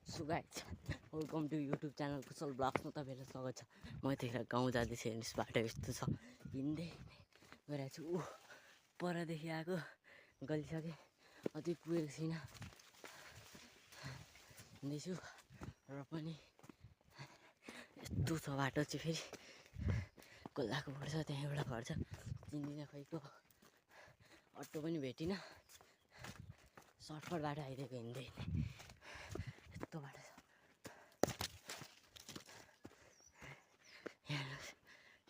So guys welcome to YouTube channel Kushal ब्लग्समा तपाईँहरूलाई स्वागत छ। म यतिखेर गाउँ जाँदैछु, हेर्नुहोस् बाटो यस्तो छ, हिँड्दै गइरहेको छु। परदेखि आएको गलिसकेँ, अझै पुगेको छैन, हिँड्दैछु र पनि यस्तो छ बाटो चाहिँ। फेरि कोलाको पर्छ, त्यहाँ एउटा घर छ, चिन्दिनँ खैको, अटो पनि भेटिनँ, सर्टकट बाटो आइदिएको हिँड्दै यस्तो बाटो छ।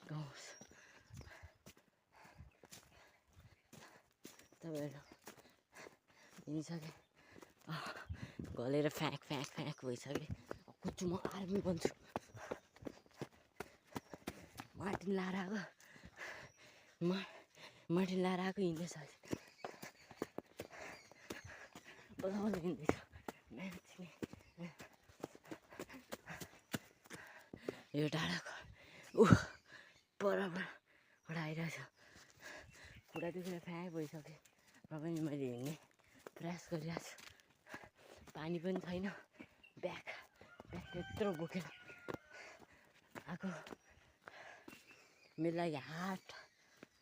गाउँ तपाईँहरू हिँडिसकेँ, गलेर फ्याँक फ्याँक फ्याँक भइसकेँ। कुच्छु म आर्मी बन्छु, मार्टिन लाएर आएको हिँड्दैछ, बल्ल बल्ल हिँड्दैछ मान्छे। यो डाँडाको परबाट आइरहेको छ, खुट्टा दुखेर फ्याँक भइसक्यो र पनि मैले हिँड्ने प्रयास गरिरहेको छु। पानी पनि छैन, ब्याग त्यत्रो बोकेर आएको, मेरो लागि हार्ड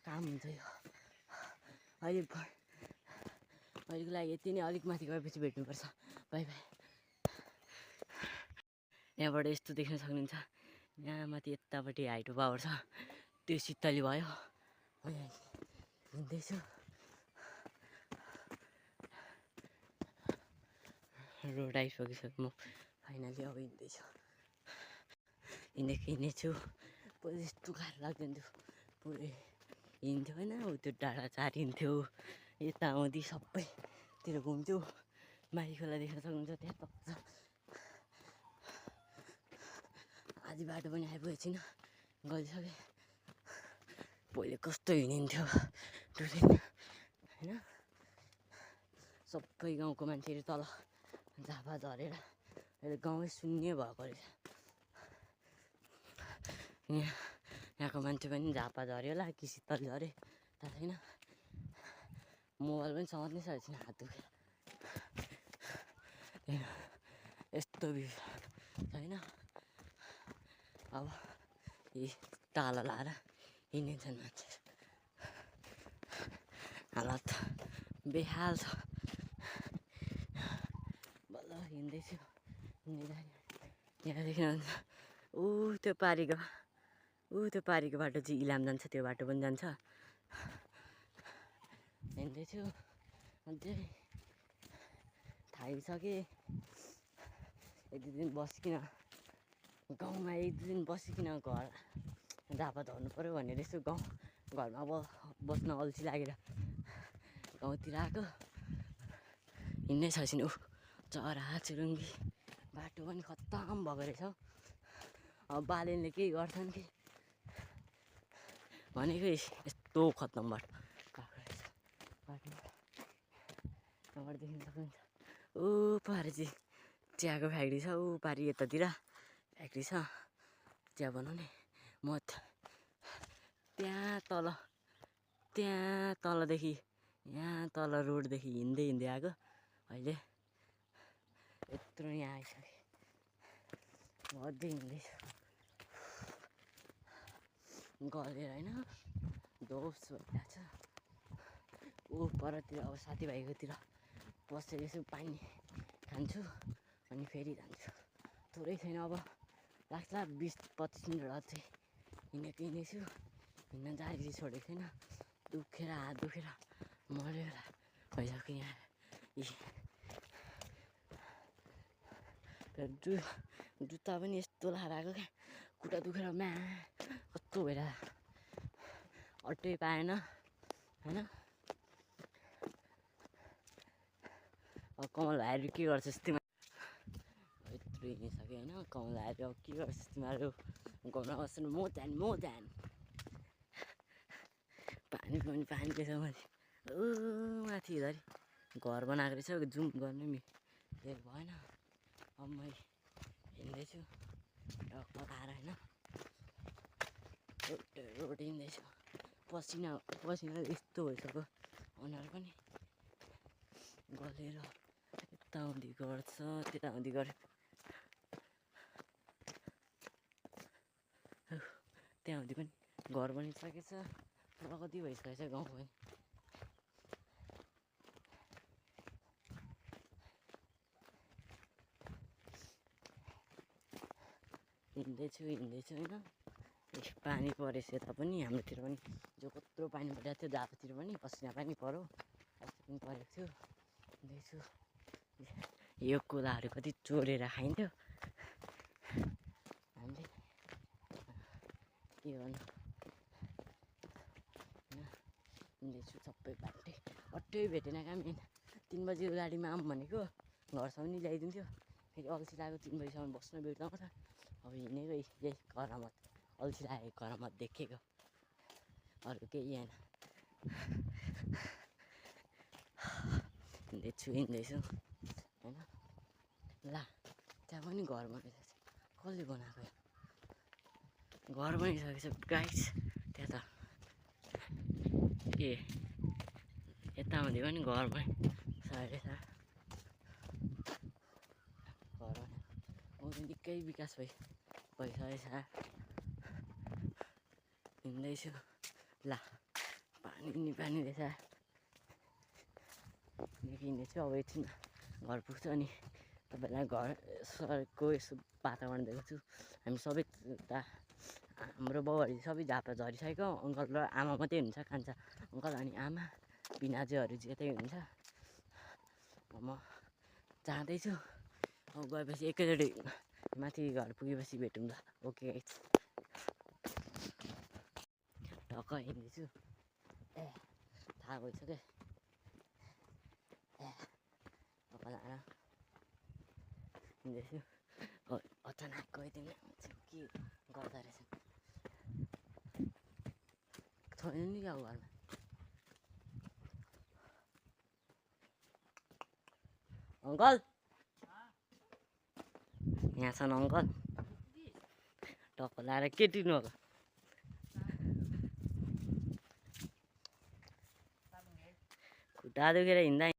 काम हुन्छ यो। अहिलेको लागि यति नै, अलिक माथि गएपछि भेट्नुपर्छ। By by. यहाँबाट यस्तो देख्न सक्नुहुन्छ, यहाँ माथि यतापट्टि हाइड्रो पावर छ, त्यो शीतली भयो। हिँड्दैछु, रोड आइसकिसक्यो, म फाइनली अब हिँड्दैछु, हिँड्नेछु। पहिला यस्तो गाह्रो लाग्दैन थियो, पुरै हिँड्थ्यो होइन, त्यो डाँडा चारिन्थ्यो, यता आउँदै सबैतिर घुम्थ्यो। माथि खोला देख्न सक्नुहुन्छ, त्यहाँ तक छ। आधी बाटो पनि आइपुगेको छैन, गइसकेँ। पहिले कस्तो हिँडिन्थ्यो टुरिन होइन, सबै गाउँको मान्छेहरू तल झापा झरेर अहिले गाउँै शून्य भएको रहेछ। यहाँको मान्छे पनि झापा झऱ्यो होला कि शीतल झऱ्यो थाहा छैन। मोबाइल पनि समात्नै सकेको छैन, हात दुखेर यस्तो भ्यू छैन। अब यी ताला लाएर हिँडिन्छन् मान्छे, हालत बेहाल छ। बल्ल हिँड्दैछु, यहाँ देख्नुहुन्छ त्यो पारीको बाटो चाहिँ इलाम जान्छ, त्यो बाटो पनि जान्छ। हिँड्दैछु, अझै थाकिसकेँ। एक दुई दिन बसिकन गाउँमा, एक दुई दिन बसिकन घर झापा झर्नु पऱ्यो भनेर यसो घरमा बस्न अल्छी लागेर गाउँतिर आएको। हिँड्नै छैन, चरा चुरुङ्गी, बाटो पनि खत्तम भएको रहेछ। अब बालेनले केही गर्छन् कि भनेको, यस्तो खत्तम बाटो भएको रहेछ। यहाँबाट देख्न सक्नुहुन्छ, पारि चाहिँ चियाको फ्याक्ट्री छ, पारि यतातिर फ्याक्ट्री छ चिया बनाउने। म त्यहाँ तलदेखि, यहाँ तल रोडदेखि हिँड्दै आएको, अहिले यत्रो यहाँ आइसकेँ। अझै हिँड्दैछु, गलेर होइन, दोष भइरहेको छ। परतिर अब साथीभाइकोतिर बसेर यसो पानी खान्छु, अनि फेरि जान्छु। थोरै छैन, अब लाग्छ 20-25 मिनट अझै हिँड्दैछु। हिँड्न जारी छोडेको छैन, दुखेर हात दुखेर मऱ्यो भइसक्यो। यहाँ जुत्ता पनि यस्तो लाएर आएको क्या, खुट्टा दुखेर कस्तो भइरहेको, अटै पाएन होइन। अब कमल भाइहरू के गर्छ तिमीहरू, यत्रो हिँडिसक्यो होइन। कमल भाइहरू अब के गर्छ तिमीहरू, घरमा बस्नु, म जान पानी रहेछ माथि, माथि धरि घर बनाएको रहेछ, जुम गर्ने भएन। अब मैले हिँड्दैछु ढक्क खाएर होइन, रोड हिँड्दैछु, पसिना यस्तो भइसक्यो अनुहार पनि गलेर। यता आउँदै गर्छ, त्यता आउँदै गर्छ, त्यहाँदेखि पनि घर बनिसकेछ प्रगति भइसकेछ गाउँ पनि हिँड्दैछु होइन पानी परेछ यता पनि हाम्रोतिर पनि जो कत्रो पानी परिरहेको थियो जापातिर पनि पसिना पानी पऱ्यो अस्ति पनि परेको थियो हिँड्दैछु यो कोलाहरू कति चोरेर खाइन्थ्यो हामीले के गर्नु हिँड्दैछु सबै बाटै भेटेन काम 3 बजीको गाडीमा आऊँ भनेको घरसम्म नि ल्याइदिन्थ्यो फेरि अल्छी लाग्यो 3 बजीसम्म बस्न बिर्ताउँछ अब हिँडेको यही करामत अल्छी लागेको करामत देखेको अरू केही होइन हिँड्दैछु होइन ला त्यहाँ पनि घर बनिसकेछ कसले बनाएको घर बनिसकेछ गाइस त्यहाँ त के यतामध्ये पनि घर बनिसकेछ घर निकै विकास भइसकेछ हिँड्दैछु ला पानी रहेछ हिँड्दैछु अब एकछिन घर पुग्छु अनि तपाईँलाई घर सरको यसो वातावरण दिएको छु हामी सबै हाम्रो बाउहरू सबै झापा झरिसकेको अङ्कल र आमा मात्रै हुन्छ कान्छा अङ्कल अनि आमा बिनाजुहरू यतै हुन्छ म जाँदैछु अब गएपछि एकैचोटि माथि घर पुगेपछि भेटौँ ल ओके ढक्क हिँड्दैछु थाहा भइसक्यो ढक्क लाएर हिँड्दैछु अचानक गइदिनु के गर्दो रहेछ छैन नि क्या घरमा अङ्कल यहाँ छन् अङ्कल टक्क लाएर के टिप्नु होला खुट्टा दुखेर हिँड्दा